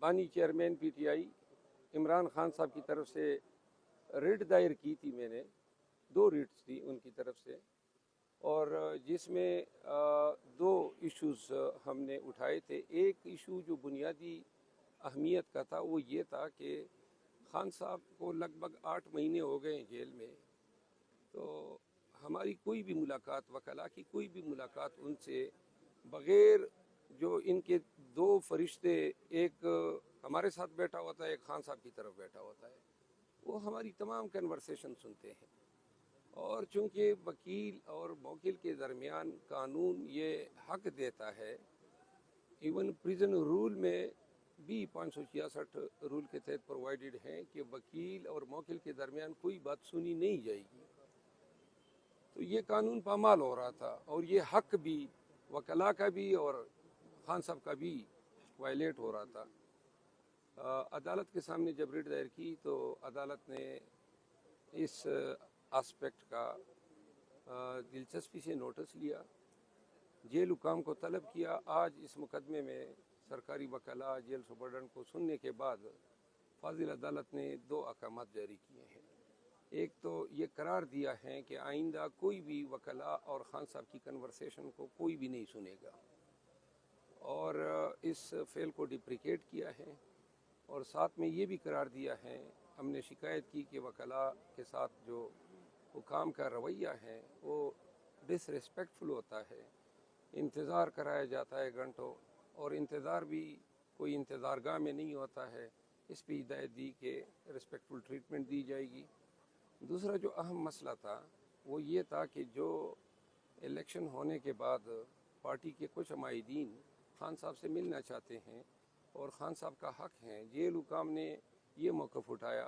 बानी chairman PTI Imran Khan साहब की तरफ से रिट दायर की थी। मैंने 2 रिट्स थी उनकी तरफ से, और जिसमें 2 इश्यूज हमने उठाए थे। एक इशू जो बुनियादी अहमियत का था वो ये था कि खान साहब को लगभग 8 महीने हो गए जेल में, तो हमारी कोई भी मुलाकात, वकला की कोई भी मुलाकात उनसे बग़ैर जो इनके 2 फरिश्ते, एक हमारे साथ बैठा होता है, एक खान साहब की तरफ बैठा होता है, वो हमारी तमाम कन्वर्सेशन सुनते हैं। और चूँकि वकील और मौकिल के दरमियान कानून ये हक देता है, इवन प्रिजन रूल में भी 566 रूल के तहत प्रोवाइडेड हैं कि वकील और मौकिल के दरमियान कोई बात सुनी नहीं जाएगी, तो ये कानून पामाल हो रहा था और ये हक भी वकला का भी और खान साहब का भी वायलेट हो रहा था। अदालत के सामने जब रिट दायर की तो अदालत ने इस एस्पेक्ट का दिलचस्पी से नोटिस लिया, जेल हुकाम को तलब किया। आज इस मुकदमे में सरकारी वकला जेल सुपरडेंट को सुनने के बाद फाजिल अदालत ने 2 अहकाम जारी किए हैं। एक तो ये करार दिया है कि आइंदा कोई भी वकला और खान साहब की कन्वर्सेशन को कोई भी नहीं सुनेगा, और इस फेल को डिप्रिकेट किया है। और साथ में ये भी करार दिया है, हमने शिकायत की कि वकला के साथ जो हुकाम का रवैया है वो डिसरिस्पेक्टफुल होता है, इंतज़ार कराया जाता है घंटों, और इंतज़ार भी कोई इंतज़ारगाह में नहीं होता है। इस पर हिदायत दी कि रिस्पेक्टफुल ट्रीटमेंट दी जाएगी। दूसरा जो अहम मसला था वो ये था कि जो इलेक्शन होने के बाद पार्टी के कुछ अमायदीन खान साहब से मिलना चाहते हैं और खान साहब का हक है, जेल हुकाम ने ये मौक़िफ़ उठाया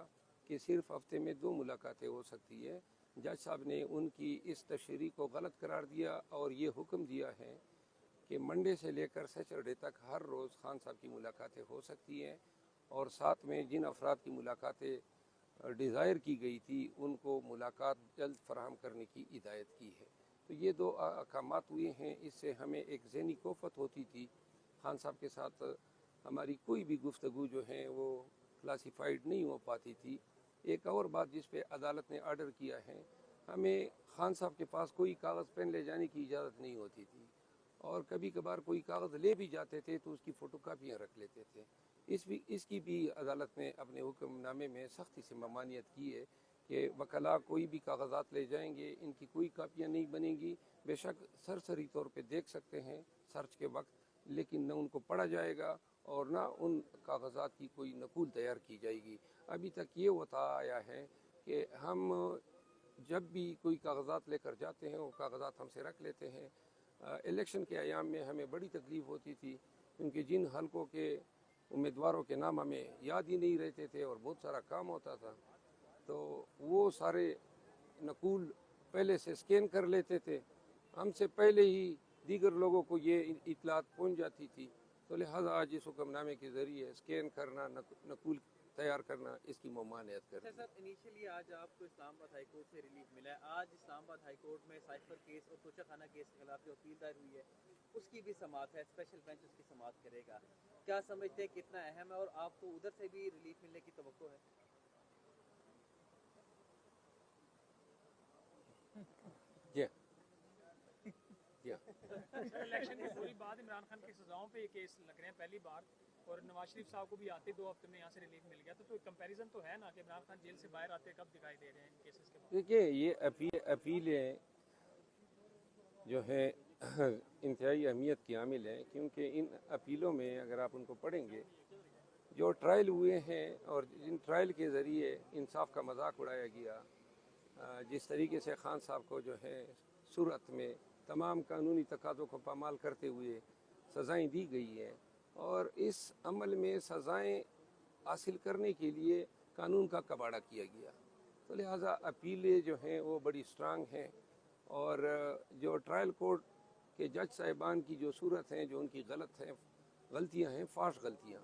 कि सिर्फ हफ्ते में 2 मुलाकातें हो सकती है। जज साहब ने उनकी इस तशरीह को गलत करार दिया और ये हुक्म दिया है कि मंडे से लेकर सैटरडे तक हर रोज़ खान साहब की मुलाकातें हो सकती हैं, और साथ में जिन अफराद की मुलाकातें डिज़ायर की गई थी उनको मुलाकात जल्द फराहम करने की हिदायत की है। तो ये 2 अहकामात हुए हैं। इससे हमें एक ज़हनी कोफत होती थी, खान साहब के साथ हमारी कोई भी गुफ्तगू जो है वो क्लासिफाइड नहीं हो पाती थी। एक और बात जिस पे अदालत ने आर्डर किया है, हमें खान साहब के पास कोई कागज़ पेन ले जाने की इजाज़त नहीं होती थी, और कभी कभार कोई कागज़ ले भी जाते थे तो उसकी फ़ोटोकापियाँ रख लेते थे। इसकी भी अदालत ने अपने हुक्मनामे में सख्ती से ममानियत की है कि वकला कोई भी कागज़ात ले जाएंगे, इनकी कोई कापियाँ नहीं बनेंगी। बेशक सरसरी तौर पे देख सकते हैं सर्च के वक्त, लेकिन न उनको पढ़ा जाएगा और न उन कागज़ात की कोई नकूल तैयार की जाएगी। अभी तक ये होता आया है कि हम जब भी कोई कागज़ात लेकर जाते हैं वो कागज़ात हमसे रख लेते हैं। इलेक्शन के अयाम में हमें बड़ी तकलीफ़ होती थी, क्योंकि जिन हलकों के उम्मीदवारों के नाम हमें याद ही नहीं रहते थे और बहुत सारा काम होता था, तो वो सारे नकूल पहले से स्कैन कर लेते थे, हमसे पहले ही दीगर लोगों को ये इतलात पहुंच जाती थी। तो लिहाजा आज इस हुक्मनामे के ज़रिए स्कैन करना, नकूल तैयार करना, इसकी ममानियत करते हैं। सर, इनिशियली आज आपको इस्लामाबाद हाई कोर्ट से रिलीफ मिला है। आज इस्लामाबाद हाई कोर्ट में साइफर केस और तोशाखाना केस के खिलाफ जो अपील दायर हुई है उसकी भी समाअत है, स्पेशल बेंच उसकी समाअत करेगा। क्या समझते हैं कितना अहम है, और आपको उधर से भी रिलीफ मिलने की तवक्को है? जी इलेक्शन की पूरी बात इमरान खान की सजाओं पे ये केस लग रहे हैं पहली बार, और नवाज शरीफ साहब को भी आते 2 हफ्ते में यहाँ से रिलीफ मिल गया, तो कंपैरिजन तो है ना कि इमरान खान जेल से बाहर आते कब दिखाई दे रहे हैं इन केसेस के बाद? देखिए, ये अपीलें जो है इंतहाई अहमियत की हामिल हैं, क्योंकि इन अपीलों में अगर आप उनको पढ़ेंगे, जो ट्रायल हुए हैं और जिन ट्रायल के ज़रिए इंसाफ का मजाक उड़ाया गया, जिस तरीके से खान साहब को जो है सूरत में तमाम कानूनी तकाज़ों को पामाल करते हुए सज़ाएँ दी गई हैं, और इस अमल में सज़ाएँ हासिल करने के लिए कानून का कबाड़ा किया गया, तो लिहाजा अपीलें जो हैं वो बड़ी स्ट्रांग हैं। और जो ट्रायल कोर्ट के जज साहिबान की जो सूरत हैं, जो उनकी गलतियाँ हैं, फाश गलतियाँ,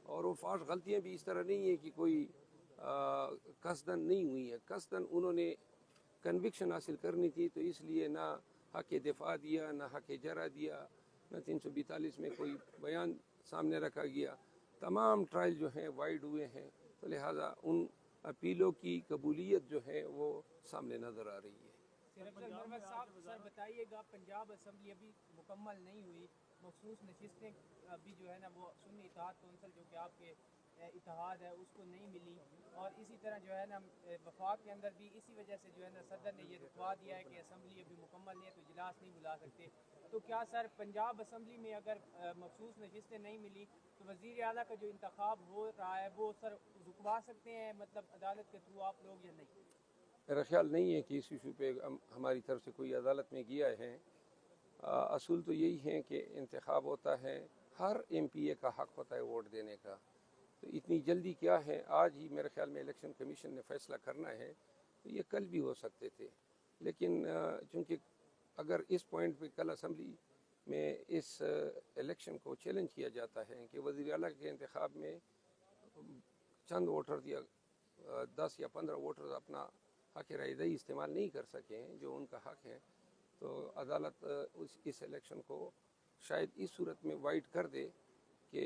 और वो फाश गलतियाँ भी इस तरह नहीं है कि कोई कसदन नहीं हुई है। कसदन उन्होंने कन्विक्शन हासिल करनी थी, तो इसलिए ना हक दिफा दिया, ना हक जरा दिया, ना 342 में कोई बयान सामने रखा गया, तमाम ट्रायल जो हैं वाइड हुए हैं, तो लिहाजा उन अपीलों की कबूलियत जो है वो सामने नज़र आ रही है। मरवत साहब, सर बताइएगा, पंजाब असम्बली अभी मुकम्मल नहीं हुई, मखसूस नशिस्तें अभी जो है ना वो सुन्नी इत्तेहाद कौंसिल जो कि आपके इत्तेहाद है उसको नहीं मिली, और इसी तरह जो है ना वफाक के अंदर भी इसी वजह से जो है ना सदर ने ये रुकवा दिया है कि असम्बली अभी मुकम्मल नहीं है तो इजलास नहीं बुला सकते। तो क्या सर पंजाब असम्बली में अगर मखसूस नशिस्तें नहीं मिली तो वज़ीर आला का जो इंतखाब हो रहा है वो सर रुकवा सकते हैं, मतलब अदालत के थ्रू आप लोग, या नहीं? मेरा ख्याल नहीं है कि इस इशू पे हमारी तरफ से कोई अदालत में गया है। असूल तो यही है कि इंतखाब होता है, हर MPA का हक़ होता है वोट देने का, तो इतनी जल्दी क्या है? आज ही मेरे ख्याल में इलेक्शन कमीशन ने फ़ैसला करना है, तो ये कल भी हो सकते थे, लेकिन चूँकि अगर इस पॉइंट पे कल असम्बली में इस इलेक्शन को चैलेंज किया जाता है कि वज़ीर आला के इंतखाब में चंद वोटर्स या 10 या 15 वोटर्स अपना हक़ रायदही इस्तेमाल नहीं कर सके हैं जो उनका हक़ है, तो अदालत इस इलेक्शन को शायद इस सूरत में वाइड कर दे कि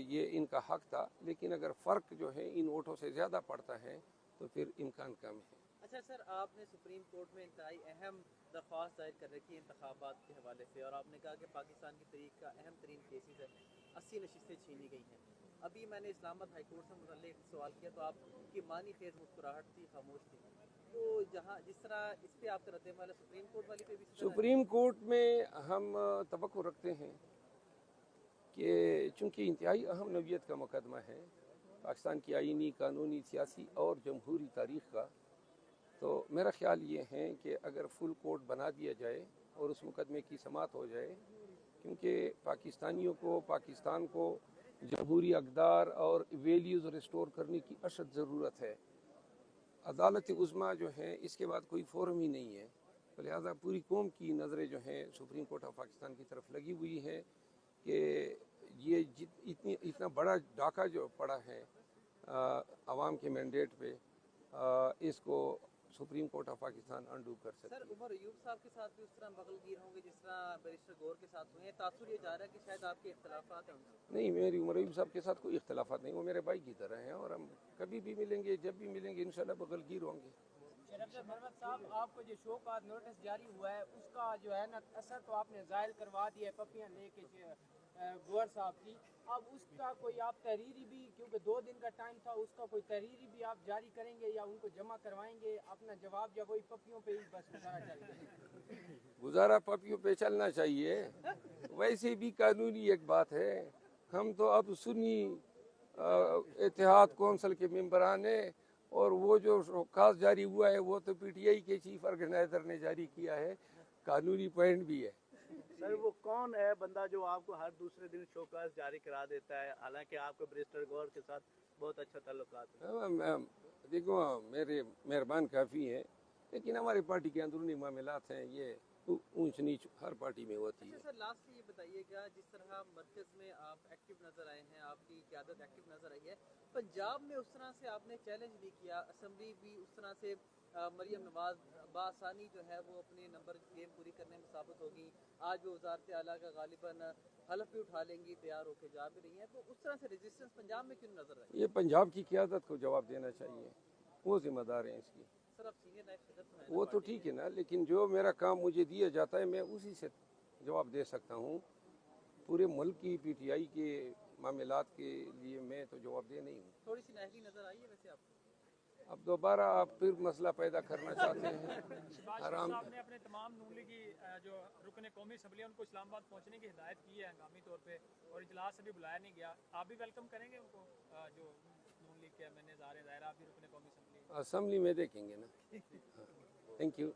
ये इनका हक़ था, लेकिन अगर फ़र्क जो है इन वोटों से ज़्यादा पड़ता है तो फिर इम्कान कम है। अच्छा सर, आपने सुप्रीम कोर्ट में इंतहाई अहम दरख्वास्त दायर कर रखी है इंतखाबात के हवाले से, और आपने कहा कि पाकिस्तान की तारीख का अहम तरीन केसेस है, 80 नशिस्तें छीनी गई हैं। अभी मैंने इस्लामाबाद हाई कोर्ट से मुतल्लिक सवाल किया तो आपकी मानी खेज मुस्कुराहट थी, खामोश थी। तो जहाँ जिस तरह इस पे आपका रद्द अमल सुप्रीम कोर्ट वाली पे भी सुप्रीम कोर्ट में हम तवक्को रखते हैं कि चूँकि इंतहाई अहम नौइयत का मुकदमा है पाकिस्तान की आइनी, कानूनी, सियासी और जमहूरी तारीख़ का, तो मेरा ख्याल ये है कि अगर फुल कोर्ट बना दिया जाए और उस मुकदमे की समाअत हो जाए, क्योंकि पाकिस्तानियों को, पाकिस्तान को जमहूरी अक़दार और वैल्यूज़ रिस्टोर करने की अशद ज़रूरत है। अदालत उज़्मा जो है इसके बाद कोई फ़ोरम ही नहीं है, तो लिहाजा पूरी कौम की नज़रें जो हैं सुप्रीम कोर्ट ऑफ पाकिस्तान की तरफ लगी हुई है कि ये इतना बड़ा डाका जो पड़ा है आवाम के मैंडेट पे, इसको supreme court of Pakistan undo कर सकती है। सर, उमर अयूब साहब के साथ भी उस तरह बगलगीर होंगे जिस तरह बैरिस्टर गौर के साथ हुए हैं? तासुर ये जा रहा है कि शायद आपके इख्तलाफात हैं उनसे। नहीं, मेरी उमर अयूब साहब के साथ कोई इख्तलाफात नहीं, वो मेरे भाई की तरह हैं और हम कभी भी मिलेंगे, जब भी मिलेंगे इंशाल्लाह बगलगीर होंगे। मरवत साहब, आपको जो शो का नोटिस जारी हुआ है उसका जो है ना असर तो आपने जाहिर करवा दिया है पपियाँ लेके गौर साहब की, अब उसका कोई आप तहरीरी भी, क्योंकि 2 दिन का टाइम था, उसका कोई तहरीरी भी आप जारी करेंगे या उनको जमा करवाएंगे अपना जवाब, या कोई पपियों पे ही बस गुजारा चलेगा? गुजारा पपियों पे चलना चाहिए, वैसे भी कानूनी एक बात है, हम तो अब सुन्नी इत्तेहाद कौंसिल के मेंबरान हैं और वो जो शोकास जारी हुआ है वो तो PTI के चीफ ऑर्गेनाइजर ने जारी किया है, कानूनी पॉइंट भी है। सर, वो कौन है बंदा जो आपको हर दूसरे दिन शोकास जारी करा देता है, हालांकि आपको बैरिस्टर गौर के साथ बहुत अच्छा ताल्लुकात है? देखो, मेरे मेहरबान काफ़ी हैं, लेकिन हमारी पार्टी के अंदरूनी मामलात हैं, ये ऊंच नीच हर पार्टी में होती है। अच्छा सर, लास्ट ये बताइएगा, जिस तरह मरकज़ में आप एक्टिव नज़र आए हैं, आपकी क़यादत एक्टिव नज़र आई है, पंजाब में उस तरह से आपने चैलेंज भी किया, असम्बली भी उस तरह से मरियम नवाज बासानी जो है वो अपने नंबर गेम पूरी करने में साबित होगी, आज वो वज़ारत आला का गालिबन हलफ भी उठा लेंगी, तैयार होकर जा भी रही हैं, तो उस तरह से रेजिस्टेंस पंजाब में क्यों नज़र आई? ये पंजाब की क़यादत को जवाब देना चाहिए, वो जिम्मेदार हैं इसकी। सर, आप सीनियर नायब सदर तो हैं वो तो ठीक है ना, लेकिन जो मेरा काम मुझे दिया जाता है मैं उसी से जवाब दे सकता हूँ। पूरे मुल्क की PTI के मामलात के लिए मैं तो जवाब दे नहीं हूँ। थोड़ी सी नाहरी नज़र आई है वैसे आपको? अब दोबारा आप फिर मसला पैदा करना चाहते हैं। शहबाज आराम साहब ने अपने तमाम नून लीग की जो रुकन कौमी असम्बली उनको इस्लामाबाद पहुंचने की हिदायत की है हंगामी तौर पे, और इजलास से भी बुलाया नहीं गया, आप भी वेलकम करेंगे उनको? जो नून लीग के मैंने ज़ाहिर आप भी रुकन कौमी असम्बली असम्बली में देखेंगे ना। Thank you.